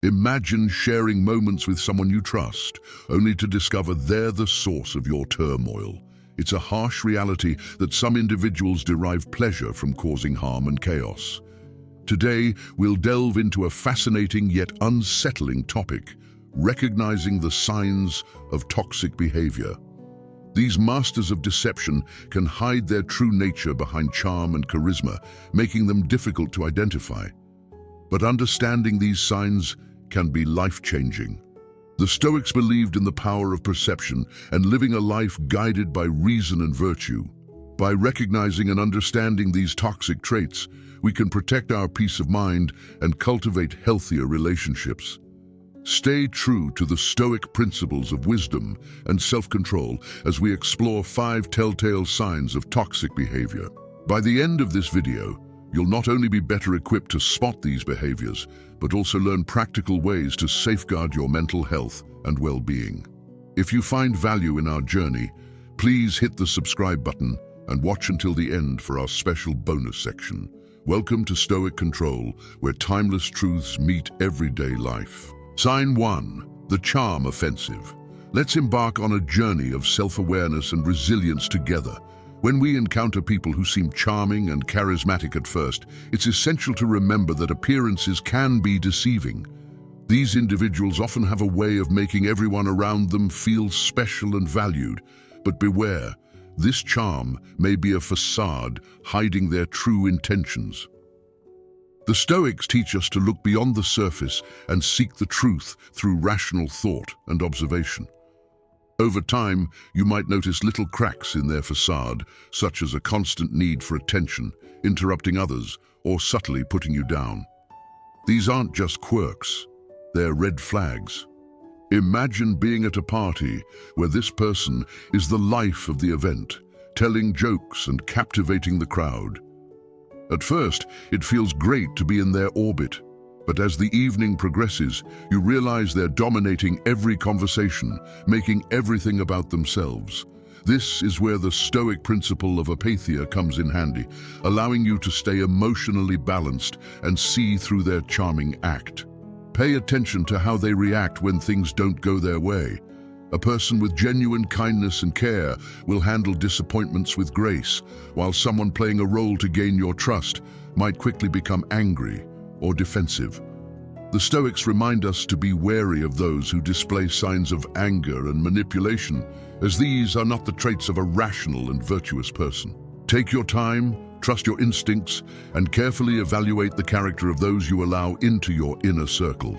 Imagine sharing moments with someone you trust, only to discover they're the source of your turmoil. It's a harsh reality that some individuals derive pleasure from causing harm and chaos. Today, we'll delve into a fascinating yet unsettling topic, recognizing the signs of toxic behavior. These masters of deception can hide their true nature behind charm and charisma, making them difficult to identify. But understanding these signs can be life-changing. The Stoics believed in the power of perception and living a life guided by reason and virtue. By recognizing and understanding these toxic traits, we can protect our peace of mind and cultivate healthier relationships. Stay true to the Stoic principles of wisdom and self-control as we explore 5 telltale signs of toxic behavior. By the end of this video, you'll not only be better equipped to spot these behaviors, but also learn practical ways to safeguard your mental health and well-being. If you find value in our journey, please hit the subscribe button and watch until the end for our special bonus section. Welcome to Stoic Control, where timeless truths meet everyday life. Sign 1. The Charm Offensive. Let's embark on a journey of self-awareness and resilience together. When we encounter people who seem charming and charismatic at first, it's essential to remember that appearances can be deceiving. These individuals often have a way of making everyone around them feel special and valued. But beware, this charm may be a facade hiding their true intentions. The Stoics teach us to look beyond the surface and seek the truth through rational thought and observation. Over time, you might notice little cracks in their facade, such as a constant need for attention, interrupting others, or subtly putting you down. These aren't just quirks, they're red flags. Imagine being at a party where this person is the life of the event, telling jokes and captivating the crowd. At first, it feels great to be in their orbit. But as the evening progresses, you realize they're dominating every conversation, making everything about themselves. This is where the Stoic principle of apatheia comes in handy, allowing you to stay emotionally balanced and see through their charming act. Pay attention to how they react when things don't go their way. A person with genuine kindness and care will handle disappointments with grace, while someone playing a role to gain your trust might quickly become angry or defensive. The Stoics remind us to be wary of those who display signs of anger and manipulation, as these are not the traits of a rational and virtuous person. Take your time, trust your instincts, and carefully evaluate the character of those you allow into your inner circle.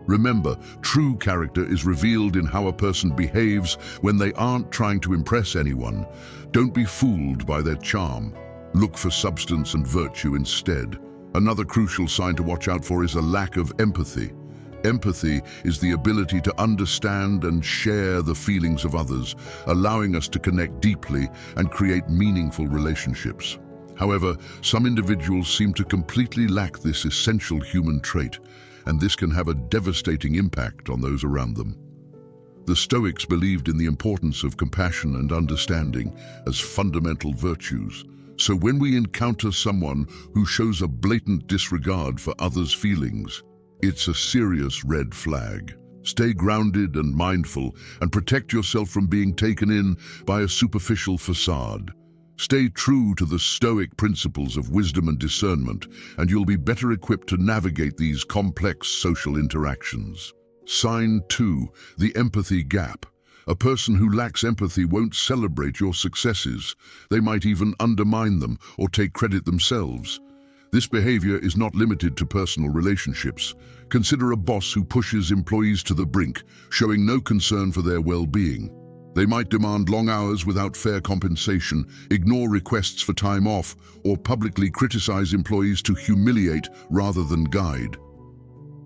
Remember, true character is revealed in how a person behaves when they aren't trying to impress anyone. Don't be fooled by their charm. Look for substance and virtue instead. Another crucial sign to watch out for is a lack of empathy. Empathy is the ability to understand and share the feelings of others, allowing us to connect deeply and create meaningful relationships. However, some individuals seem to completely lack this essential human trait, and this can have a devastating impact on those around them. The Stoics believed in the importance of compassion and understanding as fundamental virtues. So when we encounter someone who shows a blatant disregard for others' feelings, it's a serious red flag. Stay grounded and mindful and protect yourself from being taken in by a superficial facade. Stay true to the Stoic principles of wisdom and discernment, and you'll be better equipped to navigate these complex social interactions. Sign 2. The empathy gap. A person who lacks empathy won't celebrate your successes. They might even undermine them or take credit themselves. This behavior is not limited to personal relationships. Consider a boss who pushes employees to the brink, showing no concern for their well-being. They might demand long hours without fair compensation, ignore requests for time off, or publicly criticize employees to humiliate rather than guide.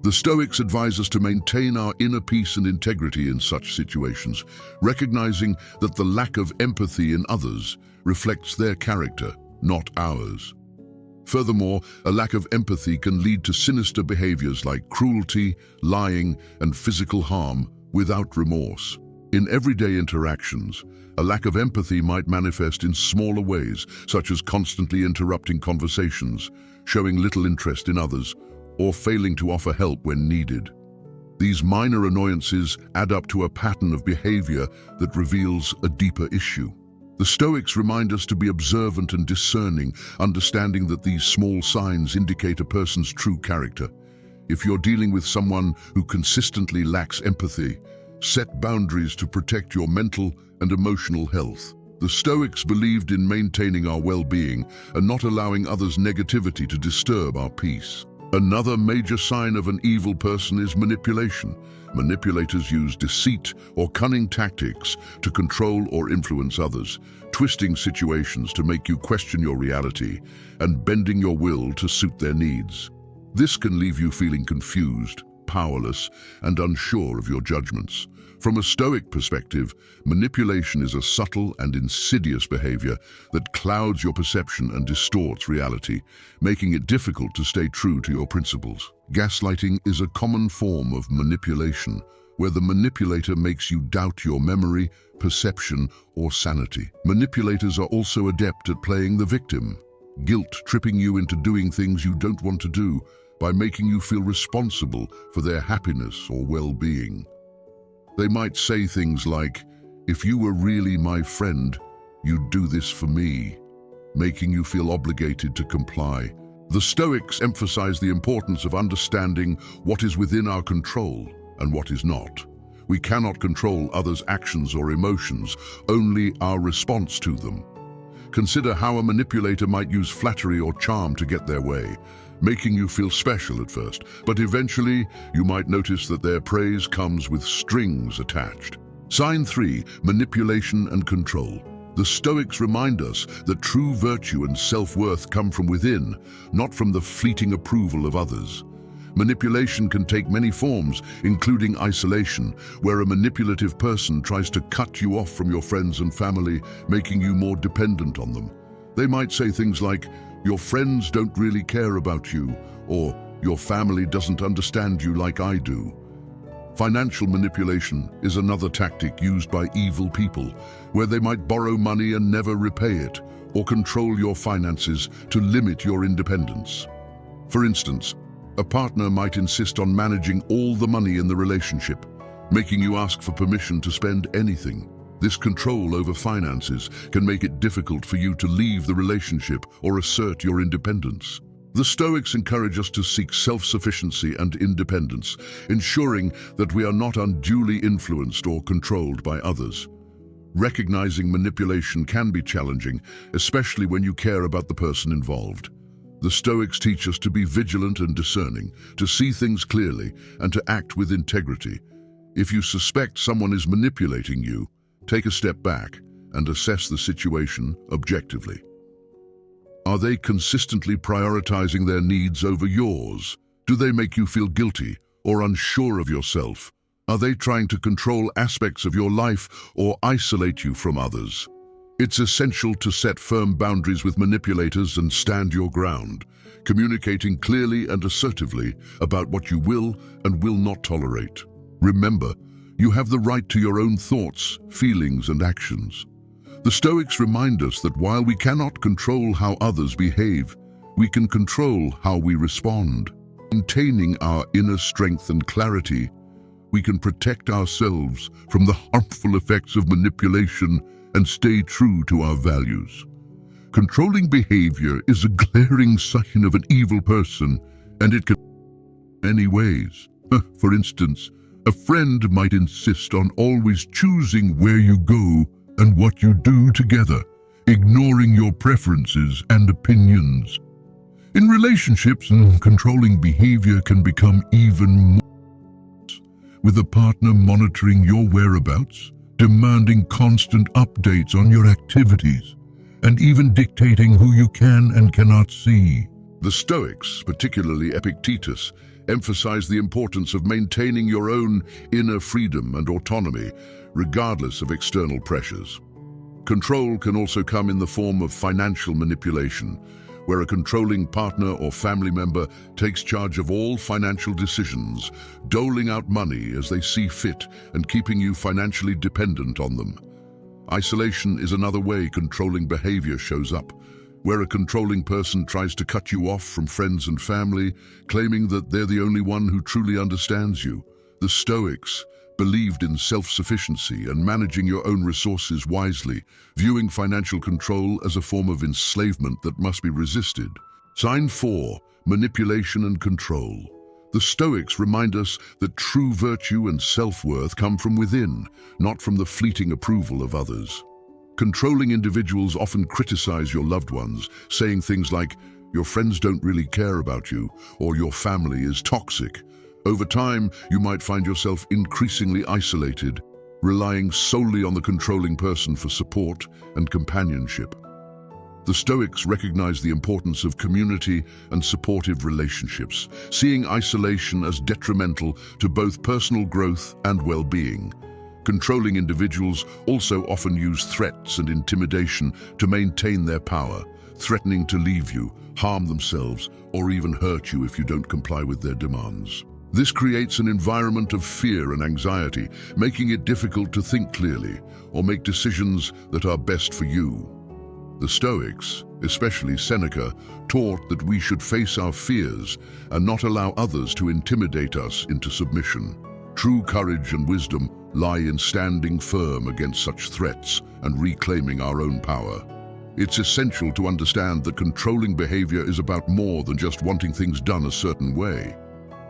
The Stoics advise us to maintain our inner peace and integrity in such situations, recognizing that the lack of empathy in others reflects their character, not ours. Furthermore, a lack of empathy can lead to sinister behaviors like cruelty, lying, and physical harm without remorse. In everyday interactions, a lack of empathy might manifest in smaller ways, such as constantly interrupting conversations, showing little interest in others, or failing to offer help when needed. These minor annoyances add up to a pattern of behavior that reveals a deeper issue. The Stoics remind us to be observant and discerning, understanding that these small signs indicate a person's true character. If you're dealing with someone who consistently lacks empathy, set boundaries to protect your mental and emotional health. The Stoics believed in maintaining our well-being and not allowing others' negativity to disturb our peace. Another major sign of an evil person is manipulation. Manipulators use deceit or cunning tactics to control or influence others, twisting situations to make you question your reality and bending your will to suit their needs. This can leave you feeling confused, powerless, and unsure of your judgments. From a Stoic perspective, manipulation is a subtle and insidious behavior that clouds your perception and distorts reality, making it difficult to stay true to your principles. Gaslighting is a common form of manipulation, where the manipulator makes you doubt your memory, perception, or sanity. Manipulators are also adept at playing the victim, guilt-tripping you into doing things you don't want to do by making you feel responsible for their happiness or well-being. They might say things like, "If you were really my friend, you'd do this for me," making you feel obligated to comply. The Stoics emphasize the importance of understanding what is within our control and what is not. We cannot control others' actions or emotions, only our response to them. Consider how a manipulator might use flattery or charm to get their way, making you feel special at first, but eventually you might notice that their praise comes with strings attached. Sign 3, manipulation and control. The Stoics remind us that true virtue and self-worth come from within, not from the fleeting approval of others. Manipulation can take many forms, including isolation, where a manipulative person tries to cut you off from your friends and family, making you more dependent on them. They might say things like, "Your friends don't really care about you," or "Your family doesn't understand you like I do." Financial manipulation is another tactic used by evil people, where they might borrow money and never repay it, or control your finances to limit your independence. For instance, a partner might insist on managing all the money in the relationship, making you ask for permission to spend anything. This control over finances can make it difficult for you to leave the relationship or assert your independence. The Stoics encourage us to seek self-sufficiency and independence, ensuring that we are not unduly influenced or controlled by others. Recognizing manipulation can be challenging, especially when you care about the person involved. The Stoics teach us to be vigilant and discerning, to see things clearly, and to act with integrity. If you suspect someone is manipulating you, take a step back and assess the situation objectively. Are they consistently prioritizing their needs over yours? Do they make you feel guilty or unsure of yourself? Are they trying to control aspects of your life or isolate you from others? It's essential to set firm boundaries with manipulators and stand your ground, communicating clearly and assertively about what you will and will not tolerate. Remember, you have the right to your own thoughts, feelings, and actions. The Stoics remind us that while we cannot control how others behave, we can control how we respond. Maintaining our inner strength and clarity, we can protect ourselves from the harmful effects of manipulation and stay true to our values. Controlling behavior is a glaring sign of an evil person, and it can in many ways. For instance, a friend might insist on always choosing where you go and what you do together, ignoring your preferences and opinions. In relationships, controlling behavior can become even more, with a partner monitoring your whereabouts, demanding constant updates on your activities, and even dictating who you can and cannot see. The Stoics, particularly Epictetus, emphasize the importance of maintaining your own inner freedom and autonomy, regardless of external pressures. Control can also come in the form of financial manipulation, where a controlling partner or family member takes charge of all financial decisions, doling out money as they see fit and keeping you financially dependent on them. Isolation is another way controlling behavior shows up, where a controlling person tries to cut you off from friends and family, claiming that they're the only one who truly understands you. The Stoics believed in self-sufficiency and managing your own resources wisely, viewing financial control as a form of enslavement that must be resisted. Sign 4. Manipulation and control. The Stoics remind us that true virtue and self-worth come from within, not from the fleeting approval of others. Controlling individuals often criticize your loved ones, saying things like, "Your friends don't really care about you," or "Your family is toxic." Over time, you might find yourself increasingly isolated, relying solely on the controlling person for support and companionship. The Stoics recognize the importance of community and supportive relationships, seeing isolation as detrimental to both personal growth and well-being. Controlling individuals also often use threats and intimidation to maintain their power, threatening to leave you, harm themselves, or even hurt you if you don't comply with their demands. This creates an environment of fear and anxiety, making it difficult to think clearly or make decisions that are best for you. The Stoics, especially Seneca, taught that we should face our fears and not allow others to intimidate us into submission. True courage and wisdom lie in standing firm against such threats and reclaiming our own power. It's essential to understand that controlling behavior is about more than just wanting things done a certain way.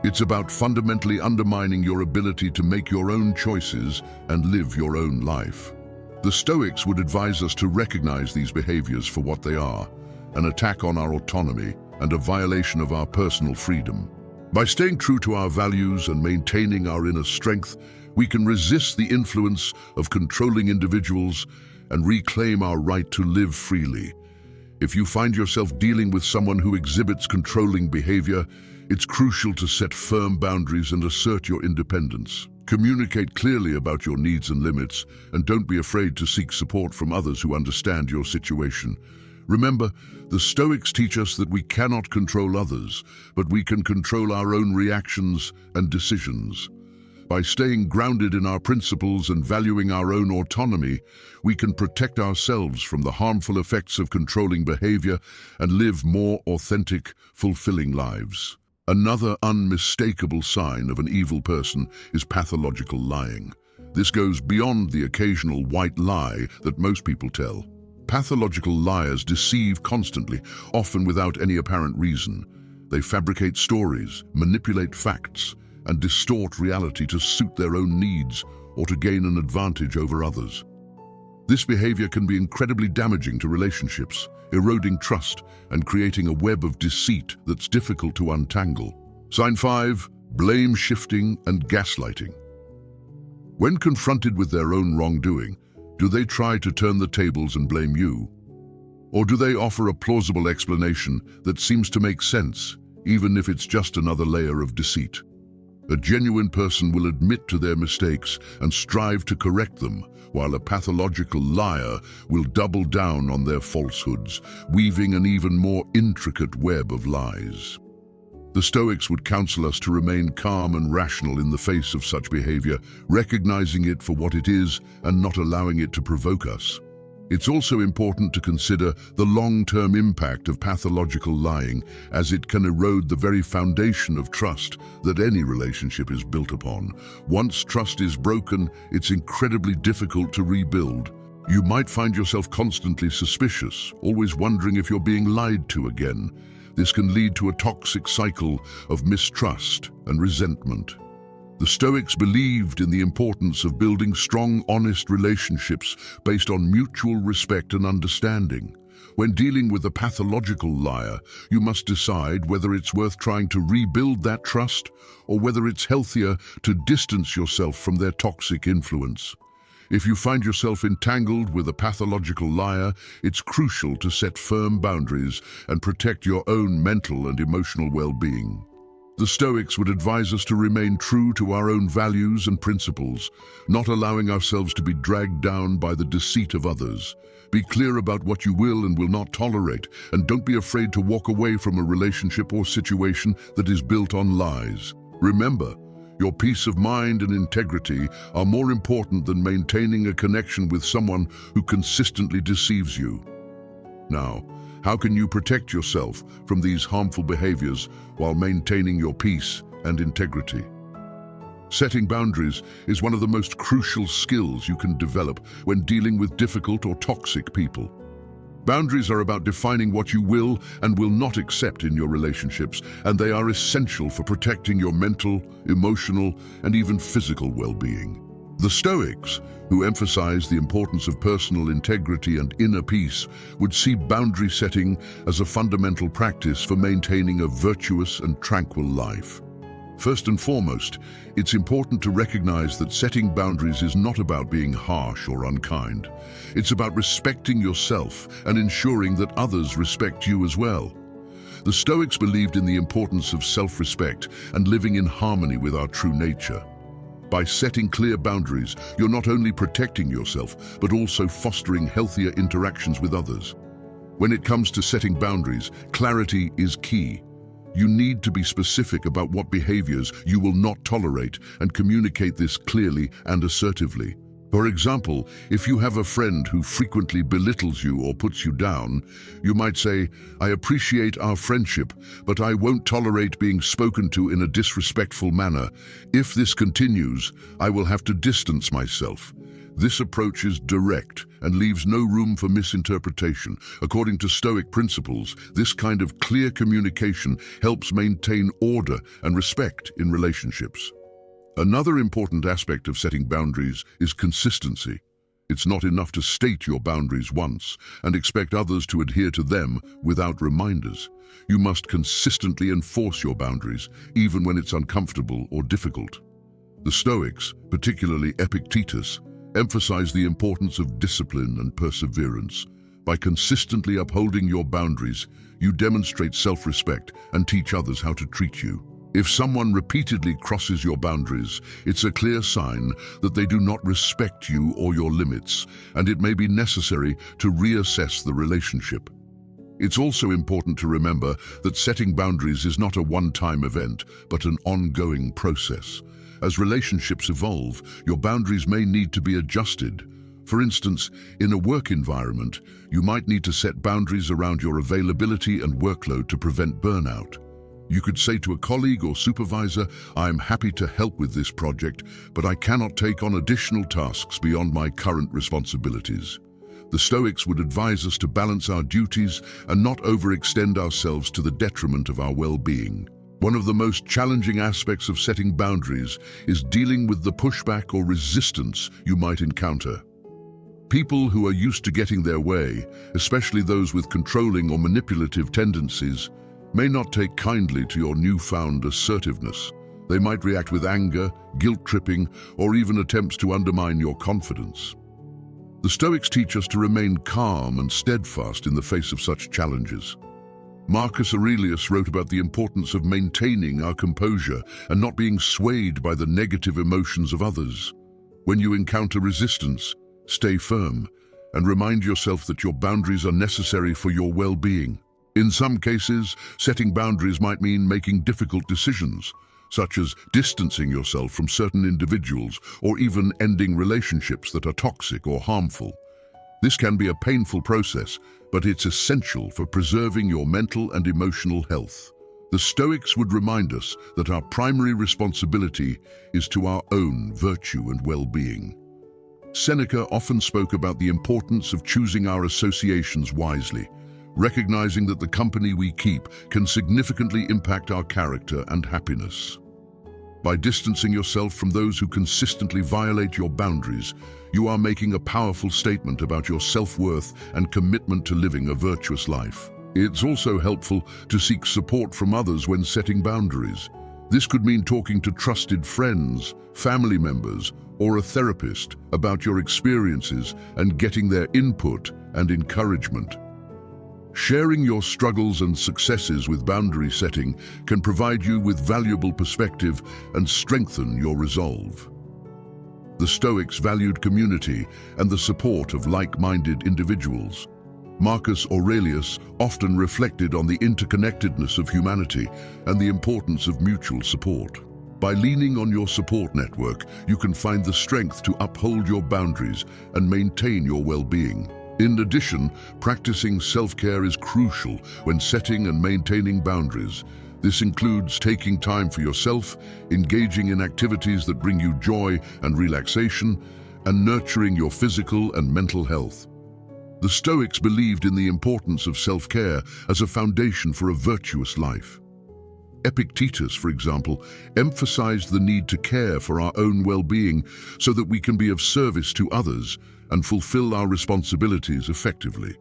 It's about fundamentally undermining your ability to make your own choices and live your own life. The Stoics would advise us to recognize these behaviors for what they are, an attack on our autonomy and a violation of our personal freedom. By staying true to our values and maintaining our inner strength, we can resist the influence of controlling individuals and reclaim our right to live freely. If you find yourself dealing with someone who exhibits controlling behavior, it's crucial to set firm boundaries and assert your independence. Communicate clearly about your needs and limits, and don't be afraid to seek support from others who understand your situation. Remember, the Stoics teach us that we cannot control others, but we can control our own reactions and decisions. By staying grounded in our principles and valuing our own autonomy, we can protect ourselves from the harmful effects of controlling behavior and live more authentic, fulfilling lives. Another unmistakable sign of an evil person is pathological lying. This goes beyond the occasional white lie that most people tell. Pathological liars deceive constantly, often without any apparent reason. They fabricate stories, manipulate facts, and distort reality to suit their own needs or to gain an advantage over others. This behavior can be incredibly damaging to relationships, eroding trust and creating a web of deceit that's difficult to untangle. Sign 5. Blame shifting and gaslighting. When confronted with their own wrongdoing, do they try to turn the tables and blame you? Or do they offer a plausible explanation that seems to make sense, even if it's just another layer of deceit? A genuine person will admit to their mistakes and strive to correct them, while a pathological liar will double down on their falsehoods, weaving an even more intricate web of lies. The Stoics would counsel us to remain calm and rational in the face of such behavior, recognizing it for what it is and not allowing it to provoke us. It's also important to consider the long-term impact of pathological lying, as it can erode the very foundation of trust that any relationship is built upon. Once trust is broken, it's incredibly difficult to rebuild. You might find yourself constantly suspicious, always wondering if you're being lied to again. This can lead to a toxic cycle of mistrust and resentment. The Stoics believed in the importance of building strong, honest relationships based on mutual respect and understanding. When dealing with a pathological liar, you must decide whether it's worth trying to rebuild that trust or whether it's healthier to distance yourself from their toxic influence. If you find yourself entangled with a pathological liar, it's crucial to set firm boundaries and protect your own mental and emotional well-being. The Stoics would advise us to remain true to our own values and principles, not allowing ourselves to be dragged down by the deceit of others. Be clear about what you will and will not tolerate, and don't be afraid to walk away from a relationship or situation that is built on lies. Remember, your peace of mind and integrity are more important than maintaining a connection with someone who consistently deceives you. Now, how can you protect yourself from these harmful behaviors while maintaining your peace and integrity? Setting boundaries is one of the most crucial skills you can develop when dealing with difficult or toxic people. Boundaries are about defining what you will and will not accept in your relationships, and they are essential for protecting your mental, emotional, and even physical well-being. The Stoics, who emphasize the importance of personal integrity and inner peace, would see boundary setting as a fundamental practice for maintaining a virtuous and tranquil life. First and foremost, it's important to recognize that setting boundaries is not about being harsh or unkind. It's about respecting yourself and ensuring that others respect you as well. The Stoics believed in the importance of self-respect and living in harmony with our true nature. By setting clear boundaries, you're not only protecting yourself, but also fostering healthier interactions with others. When it comes to setting boundaries, clarity is key. You need to be specific about what behaviors you will not tolerate and communicate this clearly and assertively. For example, if you have a friend who frequently belittles you or puts you down, you might say, "I appreciate our friendship, but I won't tolerate being spoken to in a disrespectful manner. If this continues, I will have to distance myself." This approach is direct and leaves no room for misinterpretation. According to Stoic principles, this kind of clear communication helps maintain order and respect in relationships. Another important aspect of setting boundaries is consistency. It's not enough to state your boundaries once and expect others to adhere to them without reminders. You must consistently enforce your boundaries, even when it's uncomfortable or difficult. The Stoics, particularly Epictetus, emphasize the importance of discipline and perseverance. By consistently upholding your boundaries, you demonstrate self-respect and teach others how to treat you. If someone repeatedly crosses your boundaries, it's a clear sign that they do not respect you or your limits, and it may be necessary to reassess the relationship. It's also important to remember that setting boundaries is not a one-time event, but an ongoing process. As relationships evolve, your boundaries may need to be adjusted. For instance, in a work environment, you might need to set boundaries around your availability and workload to prevent burnout. You could say to a colleague or supervisor, "I'm happy to help with this project, but I cannot take on additional tasks beyond my current responsibilities." The Stoics would advise us to balance our duties and not overextend ourselves to the detriment of our well-being. One of the most challenging aspects of setting boundaries is dealing with the pushback or resistance you might encounter. People who are used to getting their way, especially those with controlling or manipulative tendencies, may not take kindly to your newfound assertiveness. They might react with anger, guilt-tripping, or even attempts to undermine your confidence. The Stoics teach us to remain calm and steadfast in the face of such challenges. Marcus Aurelius wrote about the importance of maintaining our composure and not being swayed by the negative emotions of others. When you encounter resistance, stay firm and remind yourself that your boundaries are necessary for your well-being. In some cases, setting boundaries might mean making difficult decisions, such as distancing yourself from certain individuals or even ending relationships that are toxic or harmful. This can be a painful process, but it's essential for preserving your mental and emotional health. The Stoics would remind us that our primary responsibility is to our own virtue and well-being. Seneca often spoke about the importance of choosing our associations wisely, recognizing that the company we keep can significantly impact our character and happiness. By distancing yourself from those who consistently violate your boundaries, you are making a powerful statement about your self-worth and commitment to living a virtuous life. It's also helpful to seek support from others when setting boundaries. This could mean talking to trusted friends, family members, or a therapist about your experiences and getting their input and encouragement. Sharing your struggles and successes with boundary setting can provide you with valuable perspective and strengthen your resolve. The Stoics valued community and the support of like-minded individuals. Marcus Aurelius often reflected on the interconnectedness of humanity and the importance of mutual support. By leaning on your support network, you can find the strength to uphold your boundaries and maintain your well-being. In addition, practicing self-care is crucial when setting and maintaining boundaries. This includes taking time for yourself, engaging in activities that bring you joy and relaxation, and nurturing your physical and mental health. The Stoics believed in the importance of self-care as a foundation for a virtuous life. Epictetus, for example, emphasized the need to care for our own well-being so that we can be of service to others and fulfill our responsibilities effectively.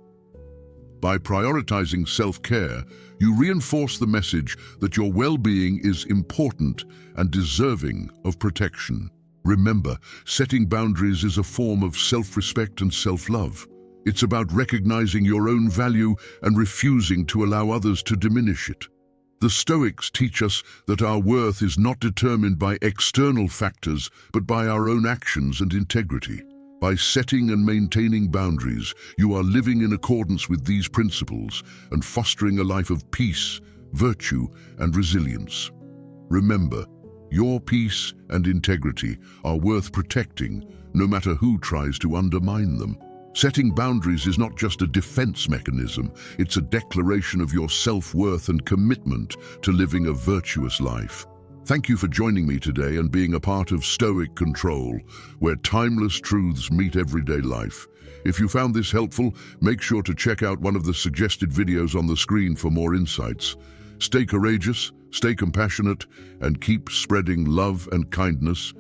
By prioritizing self-care, you reinforce the message that your well-being is important and deserving of protection. Remember, setting boundaries is a form of self-respect and self-love. It's about recognizing your own value and refusing to allow others to diminish it. The Stoics teach us that our worth is not determined by external factors, but by our own actions and integrity. By setting and maintaining boundaries, you are living in accordance with these principles and fostering a life of peace, virtue, and resilience. Remember, your peace and integrity are worth protecting, no matter who tries to undermine them. Setting boundaries is not just a defense mechanism, it's a declaration of your self-worth and commitment to living a virtuous life. Thank you for joining me today and being a part of Stoic Control, where timeless truths meet everyday life. If you found this helpful, make sure to check out one of the suggested videos on the screen for more insights. Stay courageous, stay compassionate, and keep spreading love and kindness.